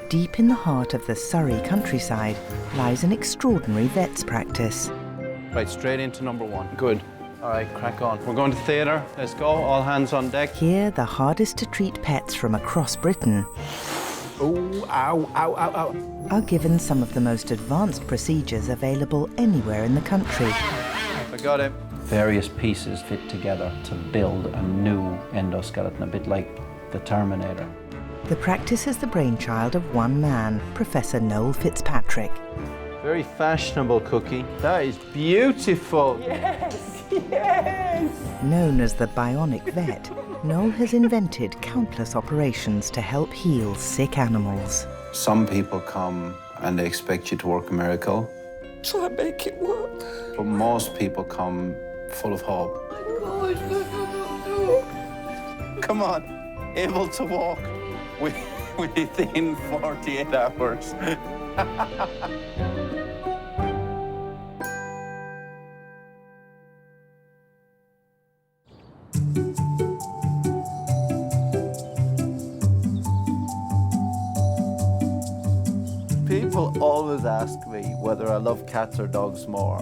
Deep in the heart of the Surrey countryside lies an extraordinary vet's practice. Right, straight into number one. Good. All right, crack on. We're going to theatre. Let's go. All hands on deck. Here, the hardest to treat pets from across Britain Oh, ow, ow, ow, ow. are given some of the most advanced procedures available anywhere in the country. I got it. Various pieces fit together to build a new endoskeleton, a bit like the Terminator. The practice is the brainchild of one man, Professor Noel Fitzpatrick. Very fashionable cookie. That is beautiful. Yes, yes! Known as the Bionic Vet, Noel has invented countless operations to help heal sick animals. Some people come and they expect you to work a miracle, Try and make it work. but most people come full of hope. Oh my God, no. Come on, able to walk within 48 hours. People always ask me whether I love cats or dogs more.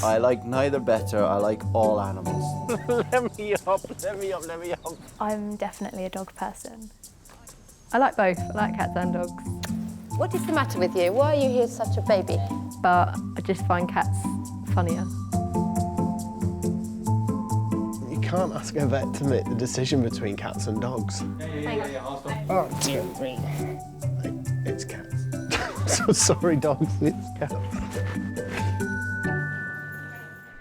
I like neither better. I like all animals. Let me up, let me up, let me up. I'm definitely a dog person. I like both. I like cats and dogs. What is the matter with you? Why are you here such a baby? But I just find cats funnier. You can't ask a vet to make the decision between cats and dogs. Oh, dear me. It's cats. So sorry, dogs, it's cats.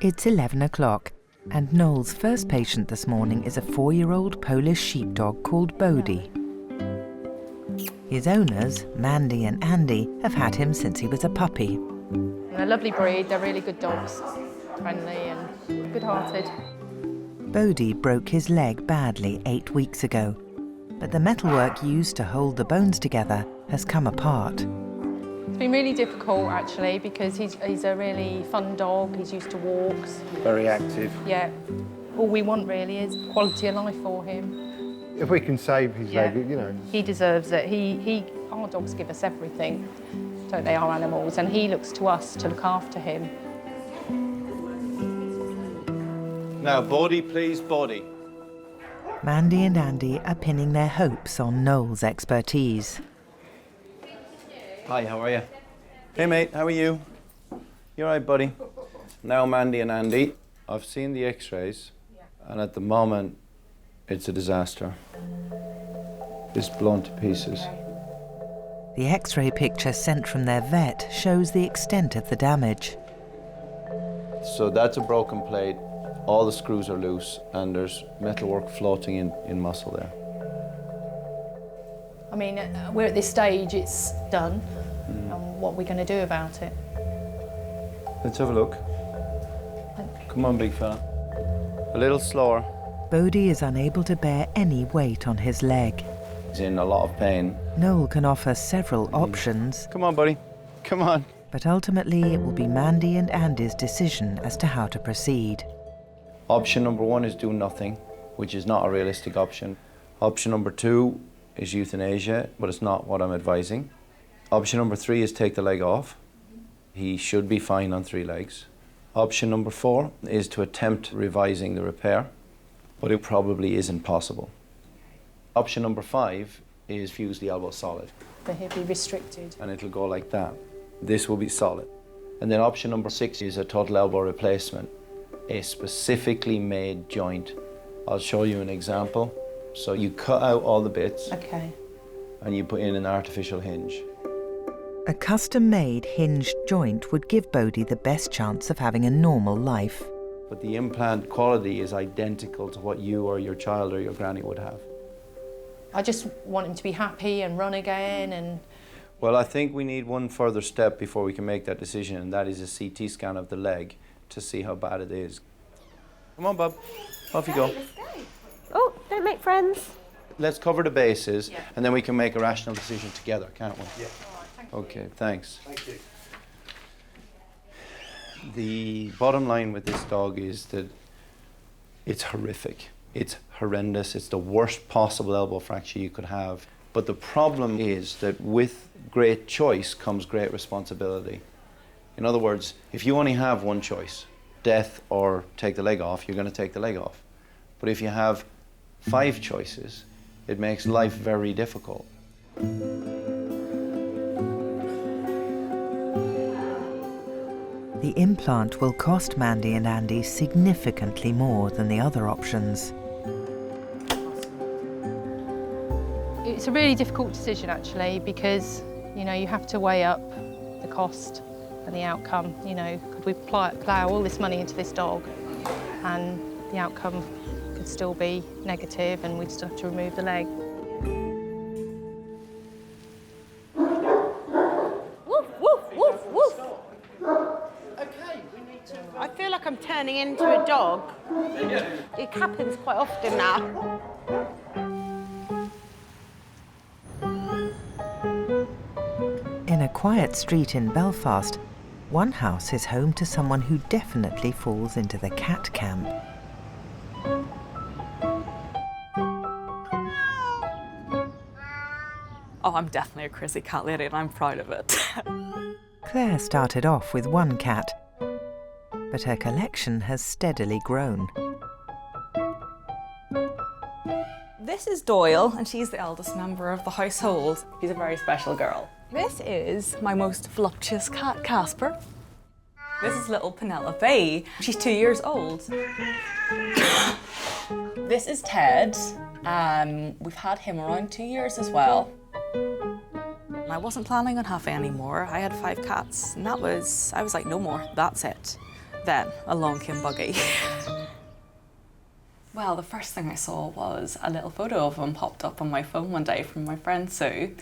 It's 11 o'clock, and Noel's first patient this morning is a 4-year-old Polish sheepdog called Bodie. His owners, Mandy and Andy, have had him since he was a puppy. They're a lovely breed, they're really good dogs, friendly and good-hearted. Bodie broke his leg badly 8 weeks ago, but the metalwork used to hold the bones together has come apart. It's been really difficult actually because he's a really fun dog, he's used to walks. Very active. Yeah, all we want really is quality of life for him. If we can save his leg, you know. He deserves it. Our dogs give us everything, don't they, our animals, and he looks to us to look after him. Now, Bodie, please, Bodie. Mandy and Andy are pinning their hopes on Noel's expertise. Hi, how are you? Hey, mate, how are you? You all right, buddy? Now, Mandy and Andy, I've seen the x-rays, and at the moment, it's a disaster. It's blown to pieces. The X-ray picture sent from their vet shows the extent of the damage. So that's a broken plate. All the screws are loose, and there's metalwork floating in muscle there. I mean, we're at this stage, it's done, and what are we going to do about it? Let's have a look. Come on, big fella. A little slower. Bodie is unable to bear any weight on his leg. He's in a lot of pain. Noel can offer several options, Come on, buddy. Come on. but ultimately it will be Mandy and Andy's decision as to how to proceed. Option number one is do nothing, which is not a realistic option. Option number two is euthanasia, but it's not what I'm advising. Option number three is take the leg off. He should be fine on 3 legs. Option number 4 is to attempt revising the repair, but it probably isn't possible. Option number 5 is fuse the elbow solid. But he'll be restricted. And it'll go like that. This will be solid. And then option number 6 is a total elbow replacement, a specifically made joint. I'll show you an example. So you cut out all the bits Okay. and you put in an artificial hinge. A custom-made hinged joint would give Bodie the best chance of having a normal life. But the implant quality is identical to what you or your child or your granny would have. I just want him to be happy and run again and... Well, I think we need one further step before we can make that decision, and that is a CT scan of the leg to see how bad it is. Come on, Bob. Off you go. Oh, don't make friends. Let's cover the bases, and then we can make a rational decision together, can't we? Yeah. Okay, thanks. Thank you. The bottom line with this dog is that it's horrific. It's horrendous. It's the worst possible elbow fracture you could have. But the problem is that with great choice comes great responsibility. In other words, if you only have one choice, death or take the leg off, you're going to take the leg off. But if you have 5 choices, it makes life very difficult. The implant will cost Mandy and Andy significantly more than the other options. It's a really difficult decision actually, because you know you have to weigh up the cost and the outcome. You know, could we plough all this money into this dog and the outcome could still be negative and we'd still have to remove the leg. Woof, woof, woof, woof. Okay, we need to... I feel like I'm turning into a dog. It happens quite often now. In a quiet street in Belfast, one house is home to someone who definitely falls into the cat camp. Oh, I'm definitely a crazy cat lady and I'm proud of it. Claire started off with one cat, but her collection has steadily grown. This is Doyle and she's the eldest member of the household. She's a very special girl. This is my most voluptuous cat, Casper. This is little Penelope. She's 2 years old. This is Ted. We've had him around 2 years as well. I wasn't planning on having any more. I had 5 cats and I was like, no more, that's it. Then along came Buggy. Well, the first thing I saw was a little photo of him popped up on my phone one day from my friend Sue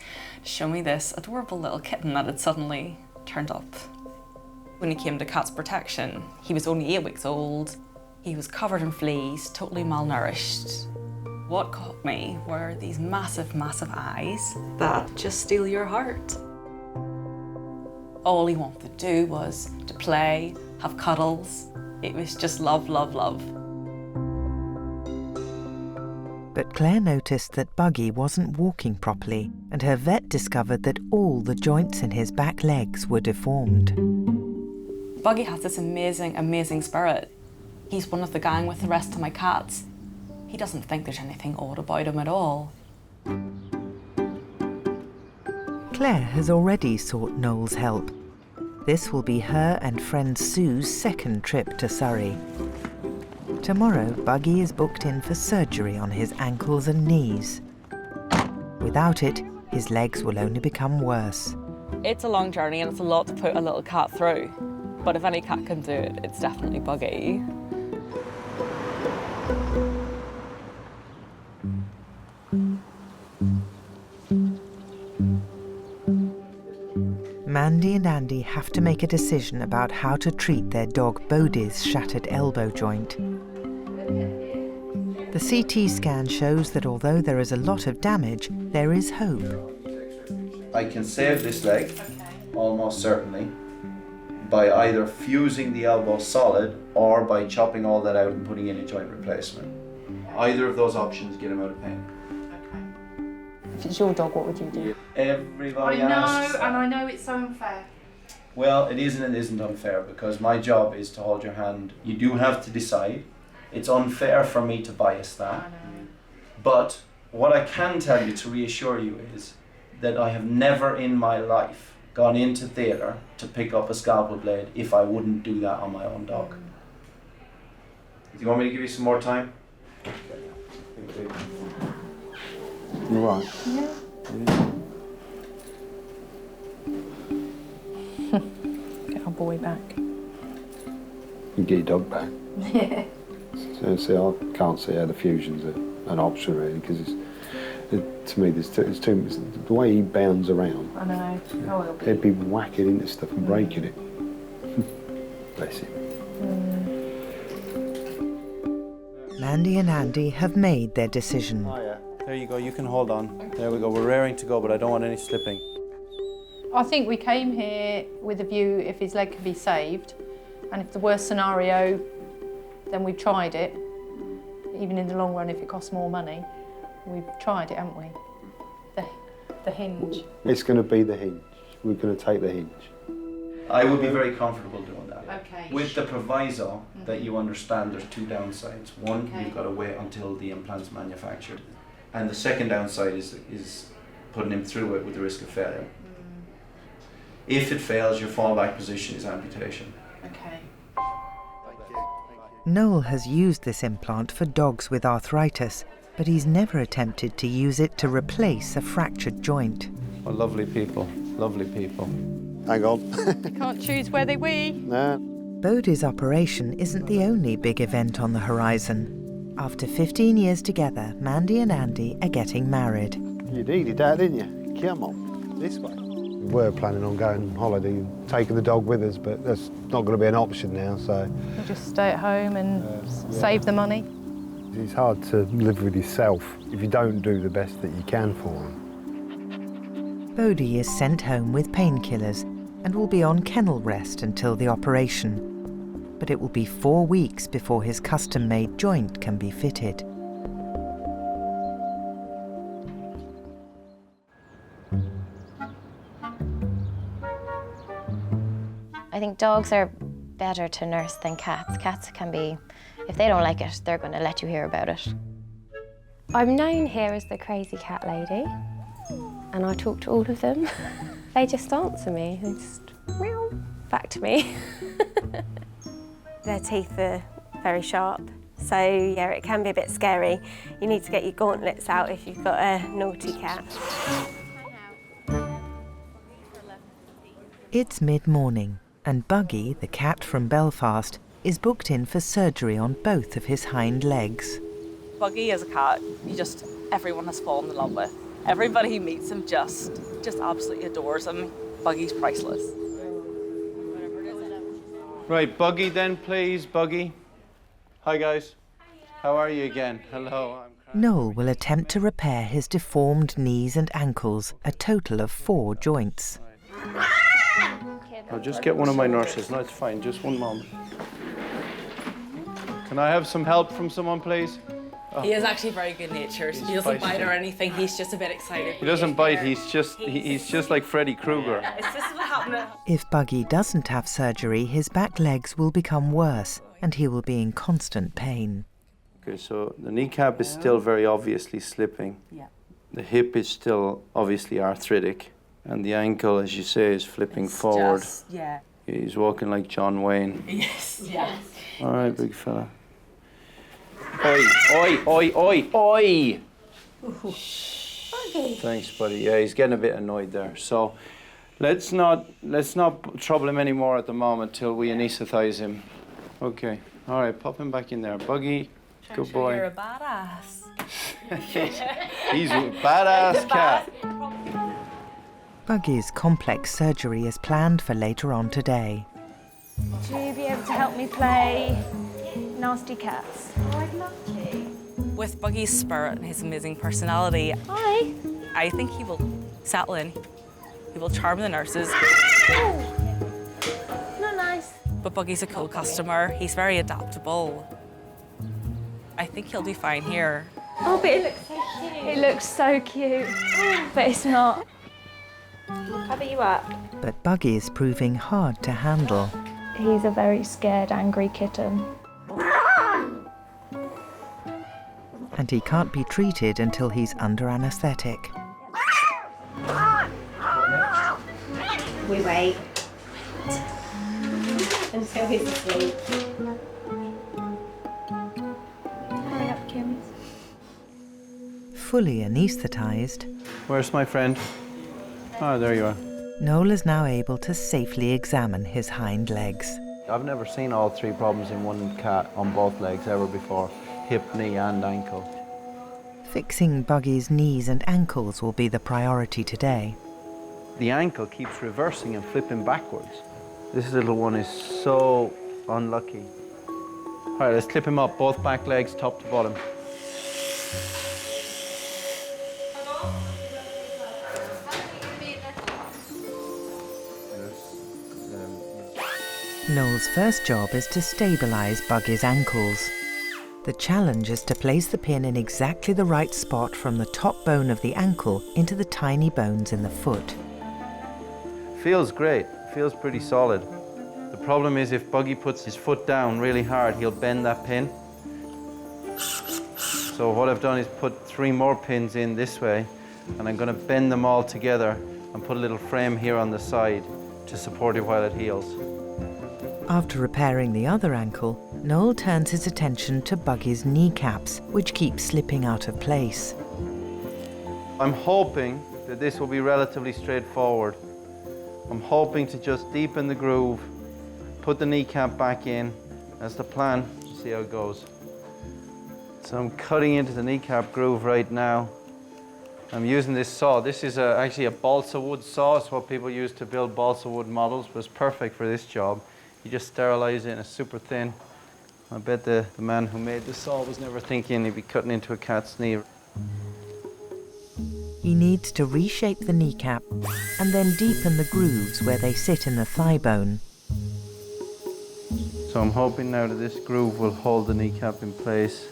to show me this adorable little kitten that had suddenly turned up. When he came to Cat's Protection, he was only 8 weeks old. He was covered in fleas, totally malnourished. What caught me were these massive, massive eyes that just steal your heart. All he wanted to do was to play, have cuddles. It was just love, love, love. But Claire noticed that Buggy wasn't walking properly, and her vet discovered that all the joints in his back legs were deformed. Buggy has this amazing, amazing spirit. He's one of the gang with the rest of my cats. He doesn't think there's anything odd about him at all. Claire has already sought Noel's help. This will be her and friend Sue's second trip to Surrey. Tomorrow, Buggy is booked in for surgery on his ankles and knees. Without it, his legs will only become worse. It's a long journey and it's a lot to put a little cat through. But if any cat can do it, it's definitely Buggy. Mandy and Andy have to make a decision about how to treat their dog Bodie's shattered elbow joint. The CT scan shows that although there is a lot of damage, there is hope. I can save this leg, almost certainly, by either fusing the elbow solid or by chopping all that out and putting in a joint replacement. Either of those options get him out of pain. If it's your dog, what would you do? Everybody asks. And I know it's so unfair. Well, it is and it isn't unfair because my job is to hold your hand. You do have to decide. It's unfair for me to bias that. But what I can tell you to reassure you is that I have never in my life gone into theatre to pick up a scalpel blade if I wouldn't do that on my own dog. Do you want me to give you some more time? You right? Yeah. Get our boy back. You get your dog back. Yeah. So, see, I can't see how the fusion's an option really, because to me there's too much. The way he bounds around, I know. Oh, he'd be whacking into stuff and breaking it. Bless him. Mandy and Andy have made their decision. Oh yeah, there you go, you can hold on. There we go, we're raring to go, but I don't want any slipping. I think we came here with a view if his leg can be saved, and if the worst scenario, then we've tried it. Even in the long run, if it costs more money, we've tried it, haven't we? The hinge. It's going to be the hinge. We're going to take the hinge. I would be very comfortable doing that. Okay. With the proviso that you understand there's two downsides. One, you've got to wait until the implant's manufactured. And the second downside is putting him through it with the risk of failure. If it fails, your fallback position is amputation. Okay. Noel has used this implant for dogs with arthritis, but he's never attempted to use it to replace a fractured joint. Well, lovely people, lovely people. Hang on. You can't choose where they wee. No. Bodie's operation isn't the only big event on the horizon. After 15 years together, Mandy and Andy are getting married. You needed that, didn't you? Come on, this way. We were planning on going on holiday and taking the dog with us, but that's not going to be an option now, so... You'll just stay at home and save the money. It's hard to live with yourself if you don't do the best that you can for him. Bodie is sent home with painkillers and will be on kennel rest until the operation. But it will be 4 weeks before his custom-made joint can be fitted. I think dogs are better to nurse than cats. Cats can be, if they don't like it, they're going to let you hear about it. I'm known here as the crazy cat lady, and I talk to all of them. They just answer me. They just meow back to me. Their teeth are very sharp, so yeah, it can be a bit scary. You need to get your gauntlets out if you've got a naughty cat. It's mid-morning, and Buggy, the cat from Belfast, is booked in for surgery on both of his hind legs. Buggy is a cat everyone has fallen in love with. Everybody who meets him just absolutely adores him. Buggy's priceless. Right, Buggy then, please, Buggy. Hi, guys. How are you again? Hello. Noel will attempt to repair his deformed knees and ankles, a total of 4 joints. I'll just get one of my nurses. No, it's fine. Just one moment. Can I have some help from someone, please? Oh. He is actually very good-natured. He doesn't bite or anything. He's just a bit excited. He doesn't bite. He's just like Freddy Krueger. It's just what happened. If Buggy doesn't have surgery, his back legs will become worse, and he will be in constant pain. Okay, so the kneecap is still very obviously slipping. Yeah. The hip is still obviously arthritic. And the ankle, as you say, is flipping forward. Yeah. He's walking like John Wayne. Yes, yes. All right, big fella. Oi, oi, oi, oi, oi! Thanks, buddy. Yeah, he's getting a bit annoyed there. So let's not trouble him anymore at the moment till we anesthetize him. Okay. All right, pop him back in there. Buggy, good boy. You're a badass. He's a badass cat. Buggy's complex surgery is planned for later on today. Would you be able to help me play Nasty Cats? Oh, I'd love to. With Buggy's spirit and his amazing personality, Hi. I think he will settle in. He will charm the nurses. Not nice. But Buggy's a cool customer. He's very adaptable. I think he'll do fine here. Oh, but it looks so cute. It looks so cute, but it's not. We'll cover you up. But Buggy is proving hard to handle. He's a very scared, angry kitten. And he can't be treated until he's under anaesthetic. We wait until he's asleep. Hurry up, Kim. Fully anaesthetised, Where's my friend? Oh, there you are. Noel is now able to safely examine his hind legs. I've never seen all 3 problems in one cat on both legs ever before. Hip, knee and ankle. Fixing Buggy's knees and ankles will be the priority today. The ankle keeps reversing and flipping backwards. This little one is so unlucky. All right, let's clip him up, both back legs, top to bottom. Noel's first job is to stabilise Buggy's ankles. The challenge is to place the pin in exactly the right spot from the top bone of the ankle into the tiny bones in the foot. Feels great, feels pretty solid. The problem is if Buggy puts his foot down really hard, he'll bend that pin. So what I've done is put 3 more pins in this way, and I'm going to bend them all together and put a little frame here on the side to support it while it heals. After repairing the other ankle, Noel turns his attention to Buggy's kneecaps, which keep slipping out of place. I'm hoping that this will be relatively straightforward. I'm hoping to just deepen the groove, put the kneecap back in. That's the plan. See how it goes. So I'm cutting into the kneecap groove right now. I'm using this saw. This is actually a balsa wood saw. It's what people use to build balsa wood models, but it's perfect for this job. You just sterilize it and it's super thin. I bet the man who made the saw was never thinking he'd be cutting into a cat's knee. He needs to reshape the kneecap and then deepen the grooves where they sit in the thigh bone. So I'm hoping now that this groove will hold the kneecap in place.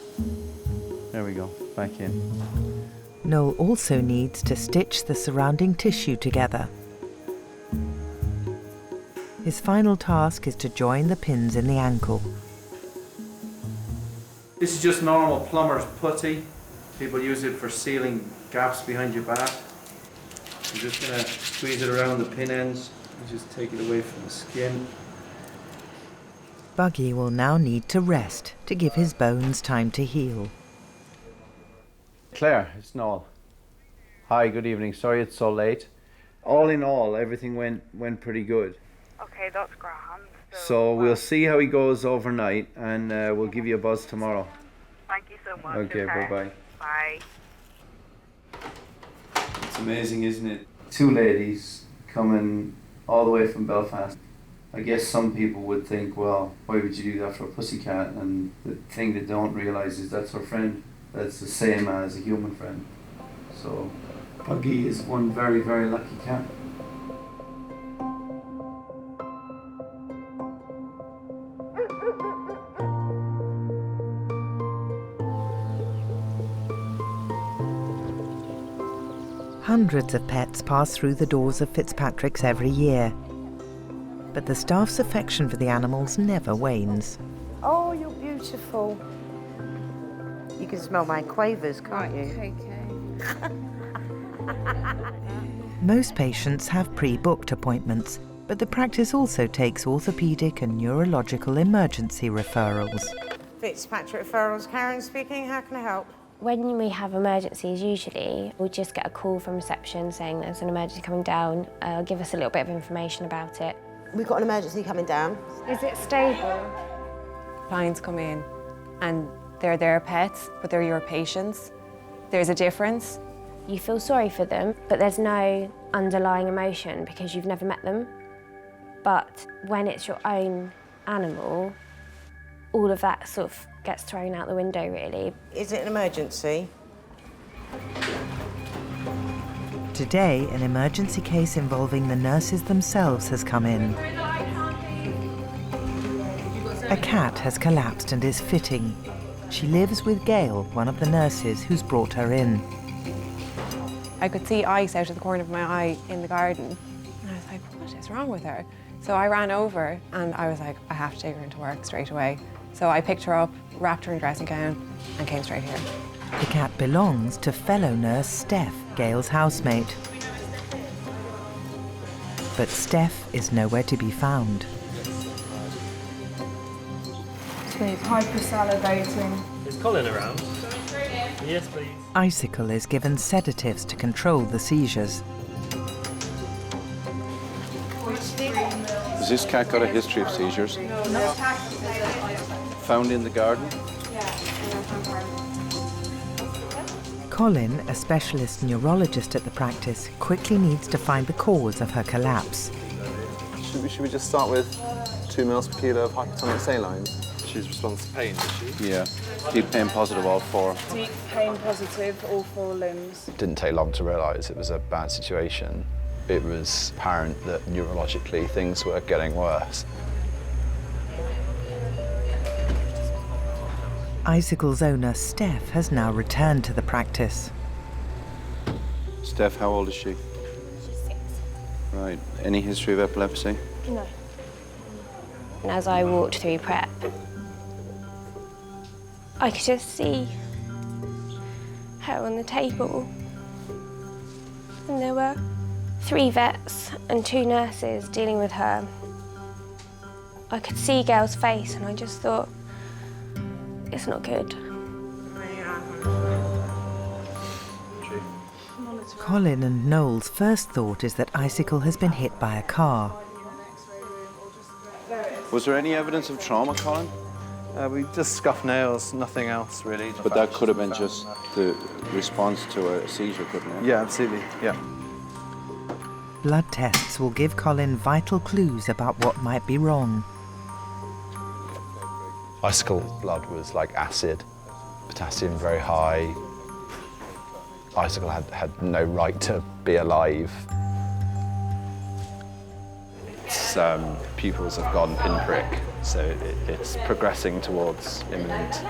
There we go, back in. Noel also needs to stitch the surrounding tissue together. His final task is to join the pins in the ankle. This is just normal plumber's putty. People use it for sealing gaps behind your bat. I'm just going to squeeze it around the pin ends and just take it away from the skin. Buggy will now need to rest to give his bones time to heal. Claire, it's Noel. Hi, good evening. Sorry it's so late. All in all, everything went pretty good. Okay, that's grand. So we'll see how he goes overnight, and we'll give you a buzz tomorrow. Thank you so much. Okay, bye-bye. Bye. It's amazing, isn't it? 2 ladies coming all the way from Belfast. I guess some people would think, well, why would you do that for a pussycat? And the thing they don't realise is that's her friend. That's the same as a human friend. So Buggy is one very, very lucky cat. Hundreds of pets pass through the doors of Fitzpatrick's every year. But the staff's affection for the animals never wanes. Oh, you're beautiful. You can smell my quavers, can't you? Okay. Most patients have pre-booked appointments, but the practice also takes orthopaedic and neurological emergency referrals. Fitzpatrick Referrals, Karen speaking. How can I help? When we have emergencies, usually we'll just get a call from reception saying there's an emergency coming down, give us a little bit of information about it. We've got an emergency coming down. Is it stable? Clients come in and they're their pets, but they're your patients. There's a difference. You feel sorry for them, but there's no underlying emotion because you've never met them. But when it's your own animal, all of that sort of gets thrown out the window, really. Is it an emergency? Today, an emergency case involving the nurses themselves has come in. A cat has collapsed and is fitting. She lives with Gail, one of the nurses who's brought her in. I could see ice out of the corner of my eye in the garden. And I was like, what is wrong with her? So I ran over and I was like, I have to take her into work straight away. So I picked her up, wrapped her in a dressing gown and came straight here. The cat belongs to fellow nurse Steph, Gail's housemate. But Steph is nowhere to be found. She's hypersalivating. Is Colin around? Yes, please. Icicle is given sedatives to control the seizures. Has this cat got a history of seizures? No. Found in the garden? Colin, a specialist neurologist at the practice, quickly needs to find the cause of her collapse. Should we just start with 2 mL per kilo of hypertonic salines? She's responds to pain, does she? Yeah. Deep pain positive, all 4. Deep pain positive, all 4 limbs. It didn't take long to realise it was a bad situation. It was apparent that neurologically things were getting worse. Icicle's owner, Steph, has now returned to the practice. Steph, how old is she? She's 6. Right. Any history of epilepsy? No. And as I walked through prep, I could just see her on the table. And there were 3 vets and 2 nurses dealing with her. I could see Gail's face and I just thought, it's not good. Colin and Noel's first thought is that Icicle has been hit by a car. Was there any evidence of trauma, Colin? We just scuffed nails, nothing else really. But that could have been just the response to a seizure, couldn't it? Yeah, absolutely, yeah. Blood tests will give Colin vital clues about what might be wrong. Icicle's blood was like acid, potassium very high. Icicle had no right to be alive. Its pupils have gone pinprick, so it's progressing towards imminent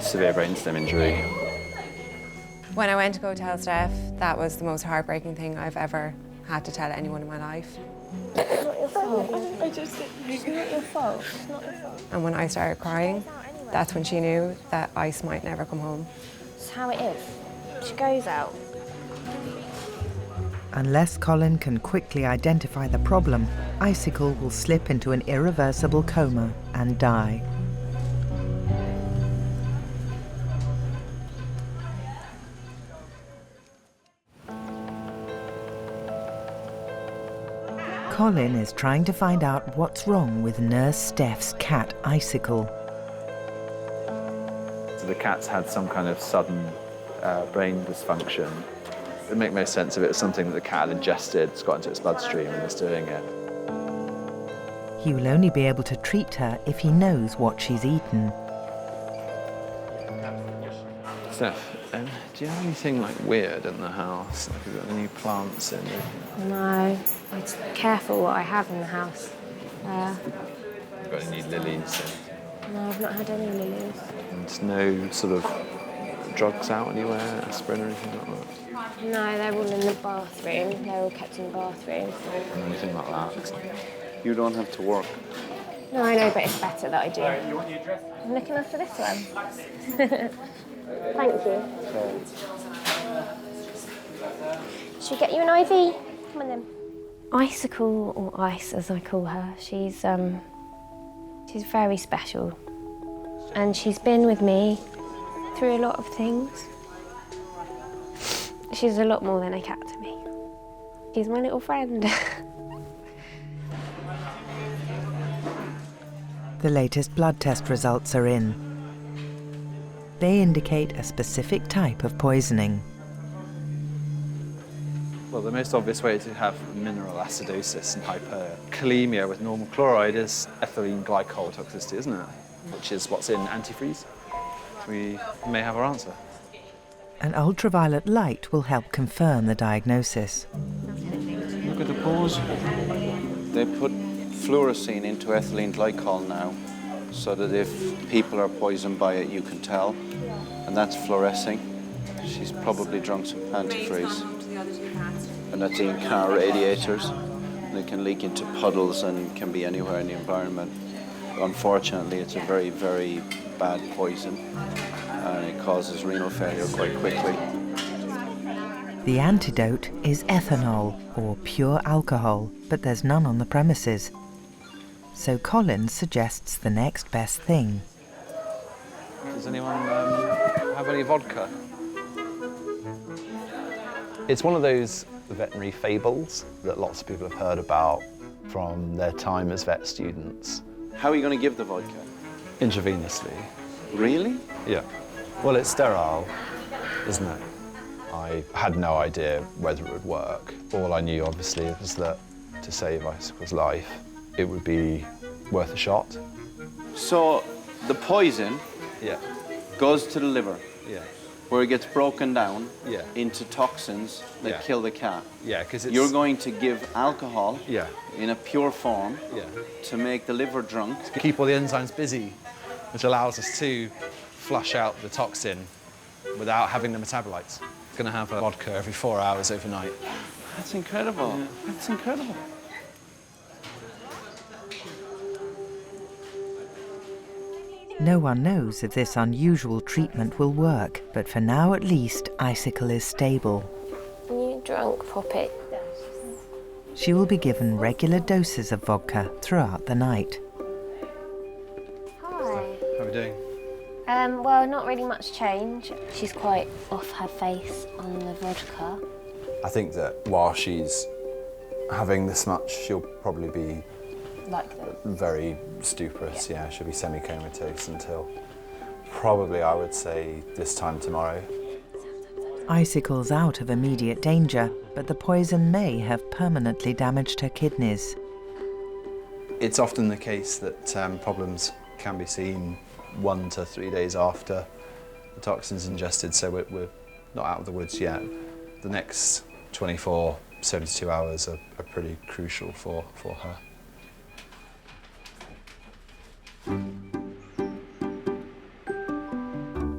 severe brainstem injury. When I went to go tell Steph, that was the most heartbreaking thing I've ever had to tell anyone in my life. It's not your fault. It's not your fault. It's not your fault. And when I started crying, that's when she knew that Ice might never come home. It's how it is. She goes out. Unless Colin can quickly identify the problem, Icicle will slip into an irreversible coma and die. Colin is trying to find out what's wrong with Nurse Steph's cat, Icicle. So the cat's had some kind of sudden brain dysfunction. It would make most sense if it was something that the cat had ingested, it's got into its bloodstream and is doing it. He will only be able to treat her if he knows what she's eaten. Steph, do you have anything like weird in the house? Like, have you got any plants in it? No, I'm just careful what I have in the house. You've got any lilies? No, I've not had any lilies. And no sort of drugs out anywhere, aspirin or anything like that? No, they're all in the bathroom. They're all kept in the bathroom. Anything like that? You don't have to work. No, I know, but it's better that I do. I'm looking after this one. Thank you. Should we get you an IV? Come on then. Icicle, or Ice as I call her, she's very special. And she's been with me through a lot of things. She's a lot more than a cat to me. She's my little friend. The latest blood test results are in. They indicate a specific type of poisoning. Well, the most obvious way to have mineral acidosis and hyperkalemia with normal chloride is ethylene glycol toxicity, isn't it? Which is what's in Antifreeze. We may have our answer. An ultraviolet light will help confirm the diagnosis. Look at the pores. They put fluorescein into ethylene glycol now, so that if people are poisoned by it, you can tell. And that's fluorescing. She's probably drunk some antifreeze. And that's in car radiators. They can leak into puddles and can be anywhere in the environment. Unfortunately, it's a very, very bad poison, and it causes renal failure quite quickly. The antidote is ethanol, or pure alcohol, but there's none on the premises. So Colin suggests the next best thing. Does anyone have any vodka? It's one of those veterinary fables that lots of people have heard about from their time as vet students. How are you going to give the vodka? Intravenously. Really? Yeah. Well, it's sterile, isn't it? I had no idea whether it would work. All I knew, obviously, was that to save Icicle's life, it would be worth a shot. So the poison goes to the liver, where it gets broken down into toxins that kill the cat. Yeah, because you're going to give alcohol in a pure form to make the liver drunk. To keep all the enzymes busy, which allows us to flush out the toxin without having the metabolites. Going to have a vodka every 4 hours overnight. That's incredible. Yeah. That's incredible. No one knows if this unusual treatment will work, but for now at least, Icicle is stable. You drunk, Poppy? She will be given regular doses of vodka throughout the night. Hi. How are we doing? Well, not really much change. She's quite off her face on the vodka. I think that while she's having this much, she'll probably be Like this? very stuporous, yeah. She'll be semi-comatose until probably, I would say, this time tomorrow. Icicle's out of immediate danger, but the poison may have permanently damaged her kidneys. It's often the case that problems can be seen 1 to 3 days after the toxin's ingested, so we're not out of the woods yet. The next 24, 72 hours are pretty crucial for her.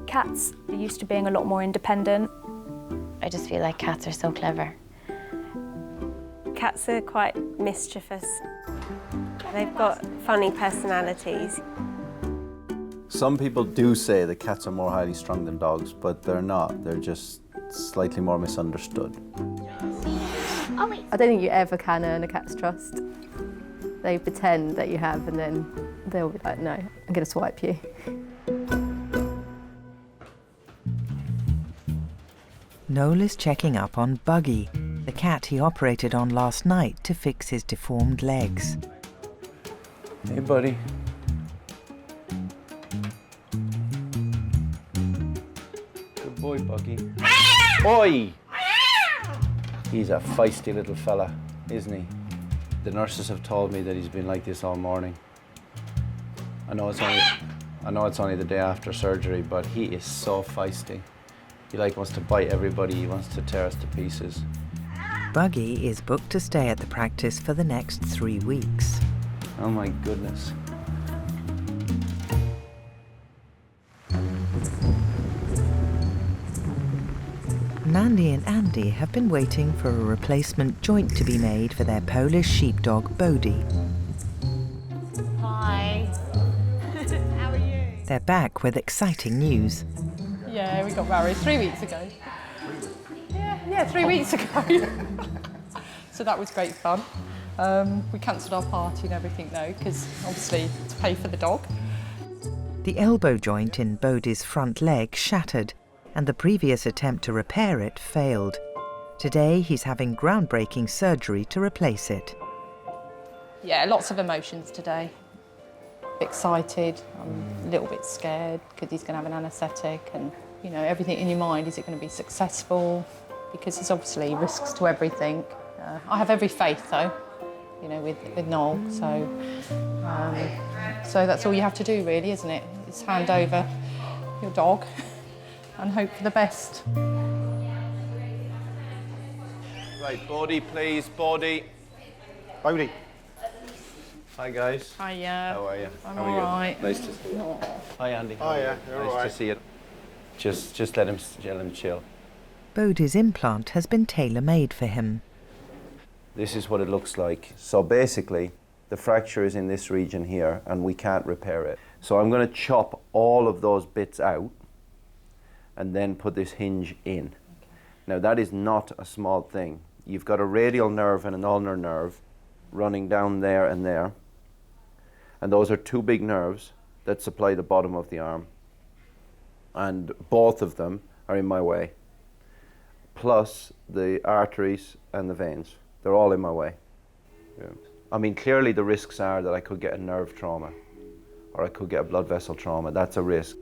Cats are used to being a lot more independent. I just feel like cats are so clever. Cats are quite mischievous. They've got funny personalities. Some people do say that cats are more highly strung than dogs, but they're not. They're just slightly more misunderstood. I don't think you ever can earn a cat's trust. They pretend that you have, and then they'll be like, no, I'm going to swipe you. Noel is checking up on Buggy, the cat he operated on last night to fix his deformed legs. Hey, buddy. Good boy, Buggy. Oi! He's a feisty little fella, isn't he? The nurses have told me that he's been like this all morning. I know it's only the day after surgery, but he is so feisty. He wants to bite everybody, he wants to tear us to pieces. Buggy is booked to stay at the practice for the next 3 weeks. Oh my goodness. Mandy and Andy have been waiting for a replacement joint to be made for their Polish sheepdog, Bodie. Hi. How are you? They're back with exciting news. Yeah, we got married 3 weeks ago. Yeah, 3 weeks ago. So that was great fun. We cancelled our party and everything though, because obviously to pay for the dog. The elbow joint in Bodie's front leg shattered, and the previous attempt to repair it failed. Today he's having groundbreaking surgery to replace it. Yeah, lots of emotions today. Excited, I'm a little bit scared because he's going to have an anaesthetic, and you know, everything in your mind, is it going to be successful? Because there's obviously risks to everything. I have every faith though, you know, with Noel, so that's all you have to do really, isn't it? Is hand over your dog and hope for the best. Right, Bodie, please, Bodie. Bodie. Hi, guys. Hiya. How are you? I'm How are you? all right. Nice to see you. Hi, Andy. Oh, yeah, you're nice all right. to see you. Just let him chill. Bodie's implant has been tailor-made for him. This is what it looks like. So basically, the fracture is in this region here, and we can't repair it. So I'm going to chop all of those bits out and then put this hinge in. Okay. Now, that is not a small thing. You've got a radial nerve and an ulnar nerve running down there and there. And those are two big nerves that supply the bottom of the arm. And both of them are in my way. Plus the arteries and the veins. They're all in my way. Yeah. I mean, clearly the risks are that I could get a nerve trauma or I could get a blood vessel trauma. That's a risk.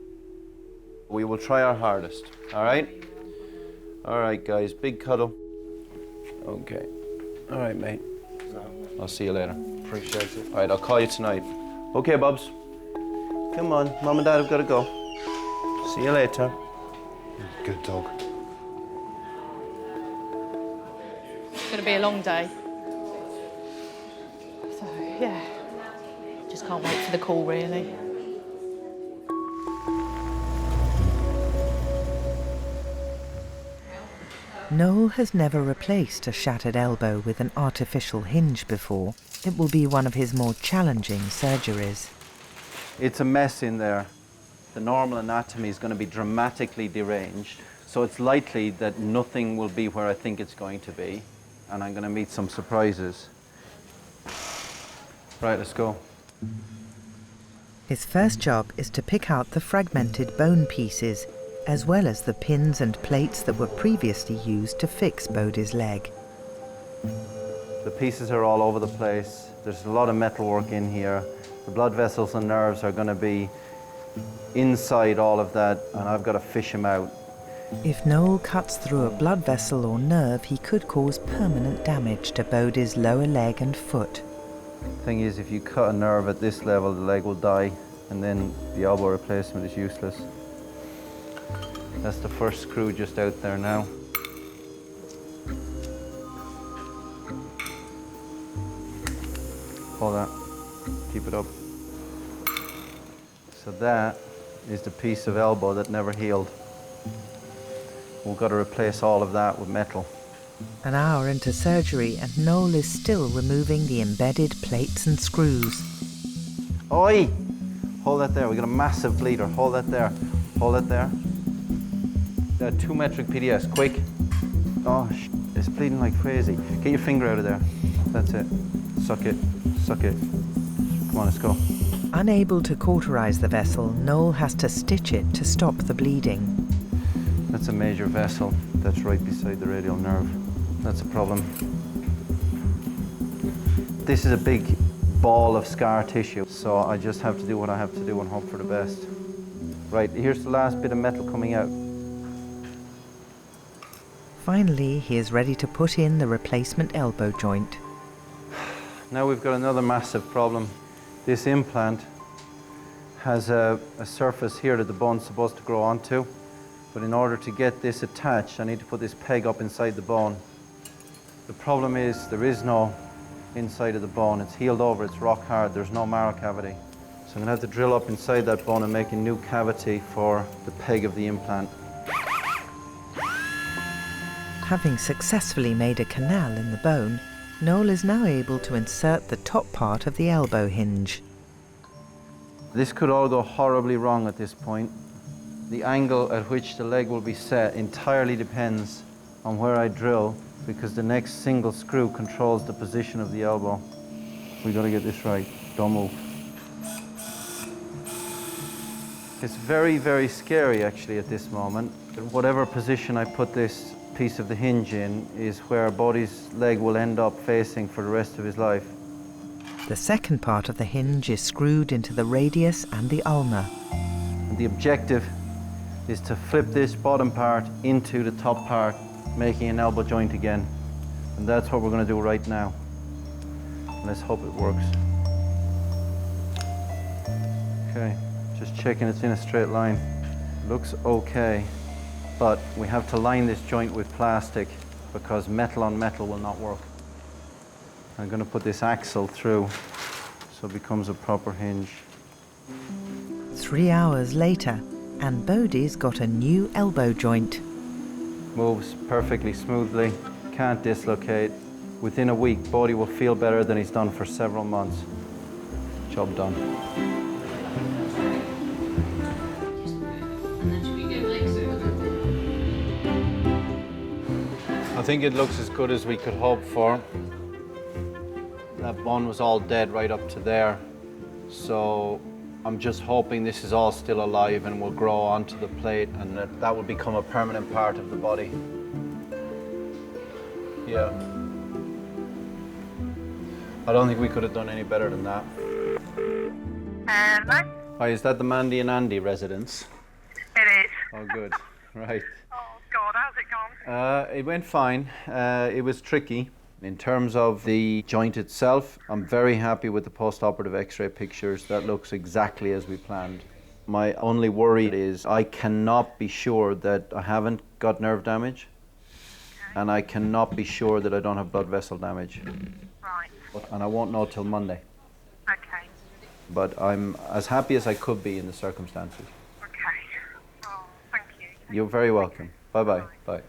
We will try our hardest, all right? All right, guys, big cuddle. Okay. All right, mate. I'll see you later. Appreciate it. All right, I'll call you tonight. Okay, Bubs. Come on, Mum and Dad have got to go. See you later. Good dog. It's going to be a long day. So, yeah, just can't wait for the call, really. Noel has never replaced a shattered elbow with an artificial hinge before. It will be one of his more challenging surgeries. It's a mess in there. The normal anatomy is going to be dramatically deranged, so it's likely that nothing will be where I think it's going to be, and I'm going to meet some surprises. Right, let's go. His first job is to pick out the fragmented bone pieces, as well as the pins and plates that were previously used to fix Bodie's leg. The pieces are all over the place. There's a lot of metal work in here. The blood vessels and nerves are going to be inside all of that, and I've got to fish them out. If Noel cuts through a blood vessel or nerve, he could cause permanent damage to Bodie's lower leg and foot. Thing is, if you cut a nerve at this level, the leg will die, and then the elbow replacement is useless. That's the first screw just out there now. Hold that. Keep it up. So that is the piece of elbow that never healed. We've got to replace all of that with metal. An hour into surgery and Noel is still removing the embedded plates and screws. Oi! Hold that there. We've got a massive bleeder. Hold that there. Hold that there. 2 metric PDS, quick. Oh, it's bleeding like crazy. Get your finger out of there. That's it. Suck it. Suck it. Come on, let's go. Unable to cauterize the vessel, Noel has to stitch it to stop the bleeding. That's a major vessel. That's right beside the radial nerve. That's a problem. This is a big ball of scar tissue, so I just have to do what I have to do and hope for the best. Right, here's the last bit of metal coming out. Finally, he is ready to put in the replacement elbow joint. Now we've got another massive problem. This implant has a surface here that the bone's supposed to grow onto, but in order to get this attached, I need to put this peg up inside the bone. The problem is there is no inside of the bone. It's healed over, it's rock hard, there's no marrow cavity. So I'm going to have to drill up inside that bone and make a new cavity for the peg of the implant. Having successfully made a canal in the bone, Noel is now able to insert the top part of the elbow hinge. This could all go horribly wrong at this point. The angle at which the leg will be set entirely depends on where I drill, because the next single screw controls the position of the elbow. We've got to get this right. Don't move. It's very, very scary actually at this moment. Whatever position I put this piece of the hinge in is where Bodie's leg will end up facing for the rest of his life. The second part of the hinge is screwed into the radius and the ulna. And the objective is to flip this bottom part into the top part, making an elbow joint again. And that's what we're going to do right now. Let's hope it works. Okay, just checking it's in a straight line. Looks okay, but we have to line this joint with plastic because metal on metal will not work. I'm going to put this axle through so it becomes a proper hinge. 3 hours later, and Bodie's got a new elbow joint. Moves perfectly smoothly, can't dislocate. Within a week, Bodie will feel better than he's done for several months. Job done. I think it looks as good as we could hope for. That bone was all dead right up to there, so I'm just hoping this is all still alive and will grow onto the plate, and that will become a permanent part of the body. Yeah. I don't think we could have done any better than that. Hello? Hi, is that the Mandy and Andy residence? It is. Oh, good. Right. Oh, God, how's it gone? It went fine. It was tricky. In terms of the joint itself, I'm very happy with the post-operative x-ray pictures. That looks exactly as we planned. My only worry is I cannot be sure that I haven't got nerve damage, and I cannot be sure that I don't have blood vessel damage. Right. And I won't know till Monday. Okay. But I'm as happy as I could be in the circumstances. Okay. Oh, thank you. You're very welcome. Bye-bye. Bye.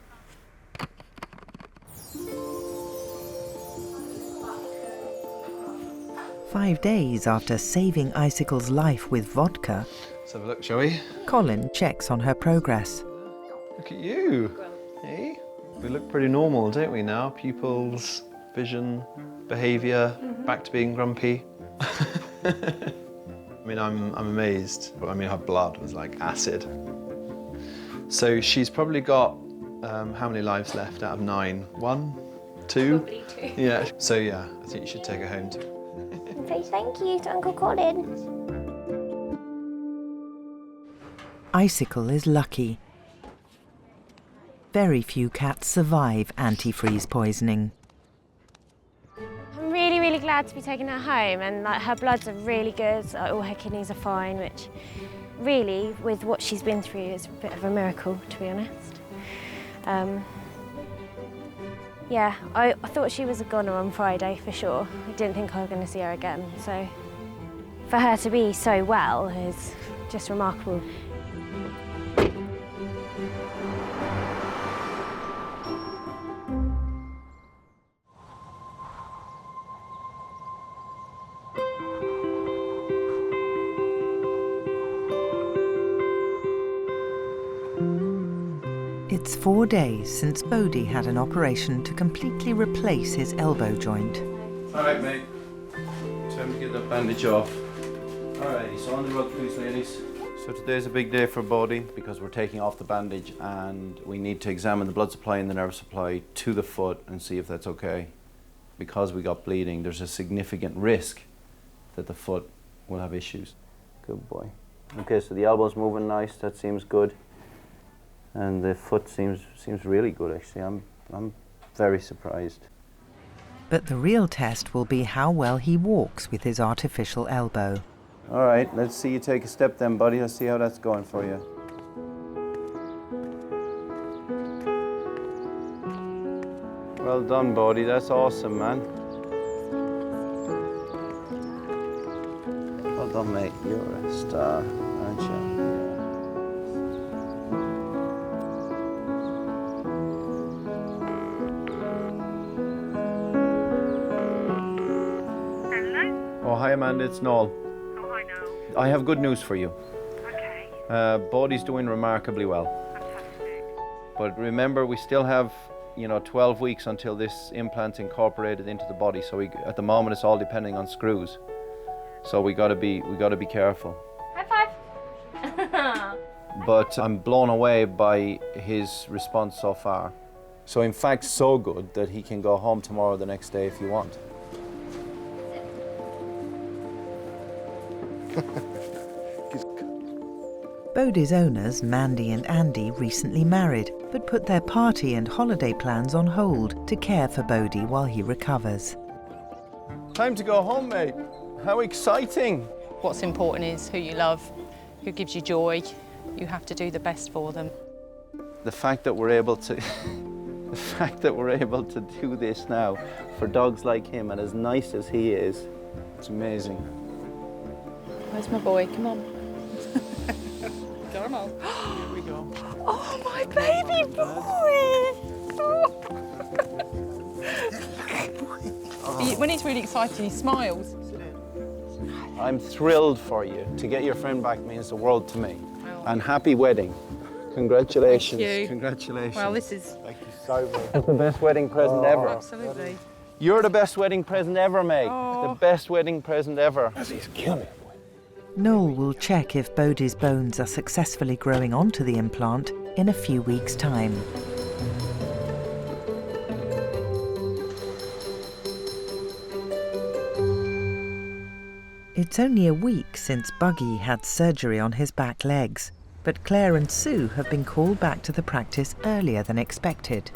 5 days after saving Icicle's life with vodka, Let's have a look, shall we? Colin checks on her progress. Look at you. Hey? We look pretty normal, don't we now? Pupils, vision, behaviour, back to being grumpy. I mean, I'm amazed. I mean, her blood was like acid. So she's probably got how many lives left out of 9? 1? 2? Probably 2. Yeah. So yeah, I think you should take her home too. Say thank you to Uncle Colin. Icicle is lucky. Very few cats survive antifreeze poisoning. I'm really, really glad to be taking her home, and like, her bloods are really good, all her kidneys are fine, which really, with what she's been through, is a bit of a miracle, to be honest. Yeah, I thought she was a goner on Friday, for sure. I didn't think I was going to see her again, so for her to be so well is just remarkable. It's 4 days since Bodie had an operation to completely replace his elbow joint. All right, mate. Time to get that bandage off. All right, so on the rug, please, ladies. So today's a big day for Bodie because we're taking off the bandage and we need to examine the blood supply and the nerve supply to the foot and see if that's okay. Because we got bleeding, there's a significant risk that the foot will have issues. Good boy. Okay, so the elbow's moving nice. That seems good. And the foot seems really good, actually. I'm very surprised. But the real test will be how well he walks with his artificial elbow. All right, let's see you take a step then, buddy. Let's see how that's going for you. Well done, Bodie. That's awesome, man. Well done, mate. You're a star, aren't you? Oh, hi, Amanda, it's Noel. Oh, hi, Noel. I have good news for you. Okay. Bodie's doing remarkably well. Fantastic. But remember, we still have, 12 weeks until this implant's incorporated into the body. So at the moment, it's all depending on screws. So we gotta be careful. High five. But I'm blown away by his response so far. So in fact, so good that he can go home tomorrow or the next day if you want. Bodie's owners, Mandy and Andy, recently married, but put their party and holiday plans on hold to care for Bodie while he recovers. Time to go home, mate. How exciting! What's important is who you love, who gives you joy. You have to do the best for them. The fact that we're able to do this now for dogs like him and as nice as he is, it's amazing. Where's my boy? Come on. Come on. Here we go. Oh, my baby boy! When he's really excited, he smiles. I'm thrilled for you. To get your friend back means the world to me. And happy wedding. Congratulations. Thank you. Congratulations. Well, this is... Thank you so much. It's the best wedding present ever. Absolutely. You're the best wedding present ever, Meg. Oh. The best wedding present ever. He's killing it. Noel will check if Bodie's bones are successfully growing onto the implant in a few weeks' time. It's only a week since Buggy had surgery on his back legs, but Claire and Sue have been called back to the practice earlier than expected.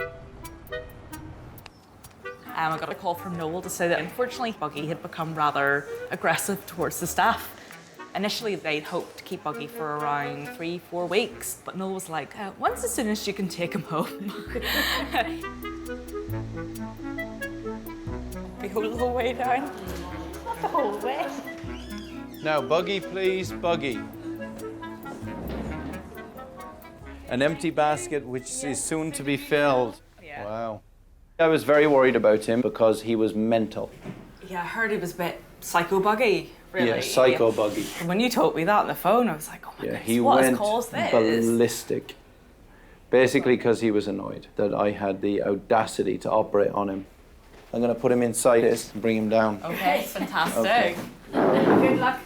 I got a call from Noel to say that unfortunately Buggy had become rather aggressive towards the staff. Initially they'd hoped to keep Buggy for around 3-4 weeks, but Noel was like, once as soon as you can take him home. We go the whole way down. Not the whole way. Now, Buggy, please, Buggy. An empty basket which is soon to be filled. Yeah. Wow. I was very worried about him because he was mental. Yeah, I heard he was a bit psycho Buggy, really. Yeah, psycho Buggy. And when you told me that on the phone, I was like, oh my Yeah, goodness, he what has went caused this? ballistic. Basically because he was annoyed that I had the audacity to operate on him. I'm going to put him inside this and bring him down. Okay, fantastic. Okay. Good luck.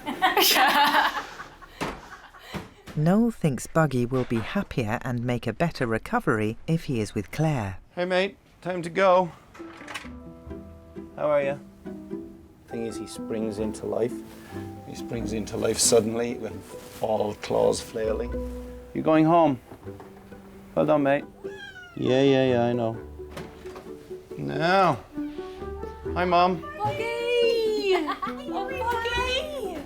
Noel thinks Buggy will be happier and make a better recovery if he is with Claire. Hey mate, time to go. How are you? Thing is, he springs into life. He springs into life suddenly with all claws flailing. You going home? Well done, mate. Yeah, I know. Now. Hi, Mom. Buggy! Oh, Buggy!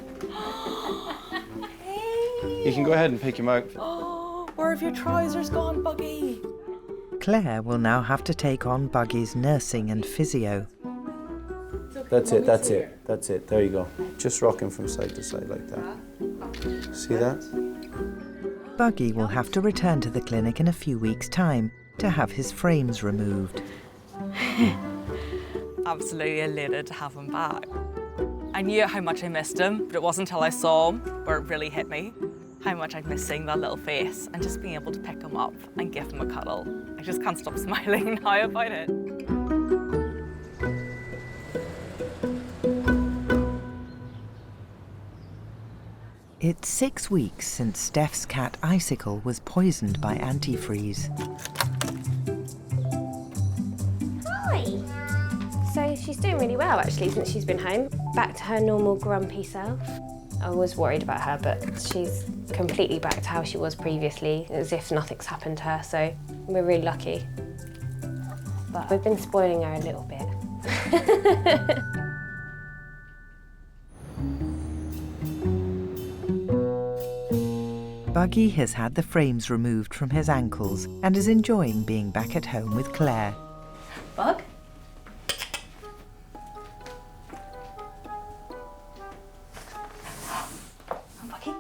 You can go ahead and pick him out. Oh, where have your trousers gone, Buggy? Claire will now have to take on Buggy's nursing and physio. That's it. There you go. Just rock him from side to side like that. See that? Buggy will have to return to the clinic in a few weeks' time to have his frames removed. Absolutely elated to have him back. I knew how much I missed him, but it wasn't until I saw him where it really hit me how much I'd miss seeing that little face and just being able to pick him up and give him a cuddle. I just can't stop smiling now about it. It's 6 weeks since Steph's cat Icicle was poisoned by antifreeze. Hi! So she's doing really well actually since she's been home. Back to her normal grumpy self. I was worried about her, but she's completely back to how she was previously, as if nothing's happened to her, so we're really lucky. But we've been spoiling her a little bit. Buggy has had the frames removed from his ankles and is enjoying being back at home with Claire. Bug? Buggy?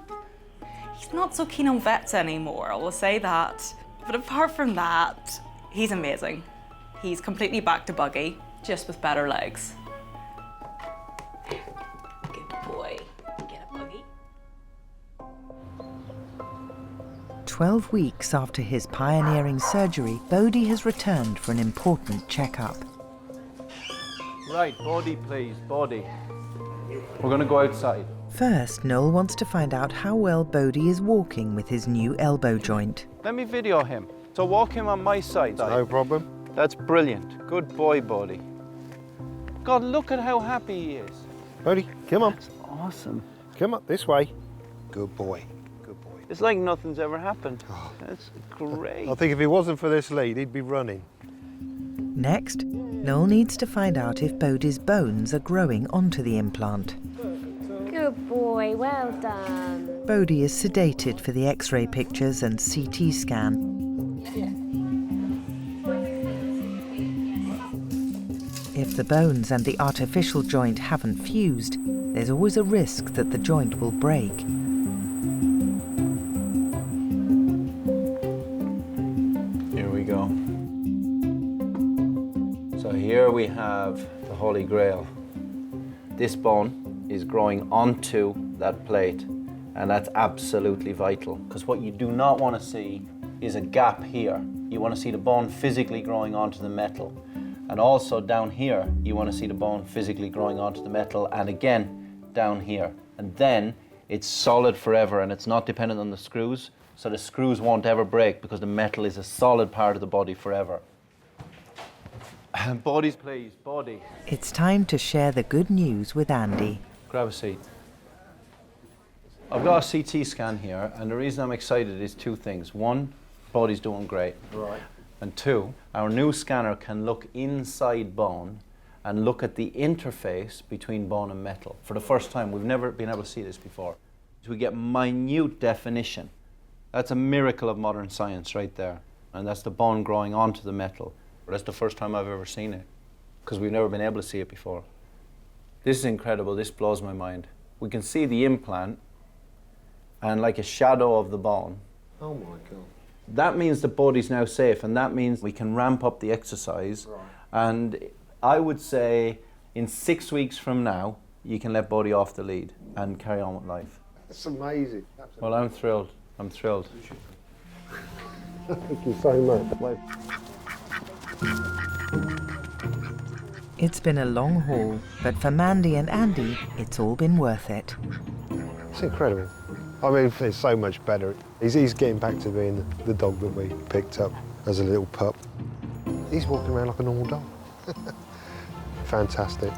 He's not so keen on vets anymore, I will say that. But apart from that, he's amazing. He's completely back to Buggy, just with better legs. Good boy. Get it, Buggy. 12 weeks after his pioneering surgery, Bodie has returned for an important checkup. Right, Bodie, please, Bodie. We're going to go outside. First, Noel wants to find out how well Bodie is walking with his new elbow joint. Let me video him. So walk him on my side. No problem. That's brilliant. Good boy, Bodie. God, look at how happy he is. Bodie, come on. That's awesome. Come up this way. Good boy. Good boy. It's like nothing's ever happened. That's great. I think if it wasn't for this lead, he'd be running. Next, Noel needs to find out if Bodie's bones are growing onto the implant. Good boy, well done. Bodie is sedated for the X-ray pictures and CT scan. If the bones and the artificial joint haven't fused, there's always a risk that the joint will break. Here we go. So here we have the Holy Grail. This bone is growing onto that plate, and that's absolutely vital, because what you do not want to see is a gap here. You want to see the bone physically growing onto the metal. And also down here, you want to see the bone physically growing onto the metal, and again, down here. And then it's solid forever, and it's not dependent on the screws, so the screws won't ever break because the metal is a solid part of the body forever. Bodies, please, Bodie. It's time to share the good news with Andy. Grab a seat. I've got a CT scan here, and the reason I'm excited is two things. One, Bodie's doing great. Right. And two, our new scanner can look inside bone and look at the interface between bone and metal. For the first time, we've never been able to see this before. So we get minute definition. That's a miracle of modern science right there. And that's the bone growing onto the metal. That's the first time I've ever seen it, because we've never been able to see it before. This is incredible. This blows my mind. We can see the implant and like a shadow of the bone. Oh my God. That means the body's now safe, and that means we can ramp up the exercise. Right. And I would say in 6 weeks from now, you can let Bodie off the lead and carry on with life. That's amazing. Well, I'm thrilled. I'm thrilled. Thank you so much. It's been a long haul, but for Mandy and Andy, it's all been worth it. It's incredible. I mean, it's so much better. He's getting back to being the dog that we picked up as a little pup. He's walking around like a normal dog. Fantastic.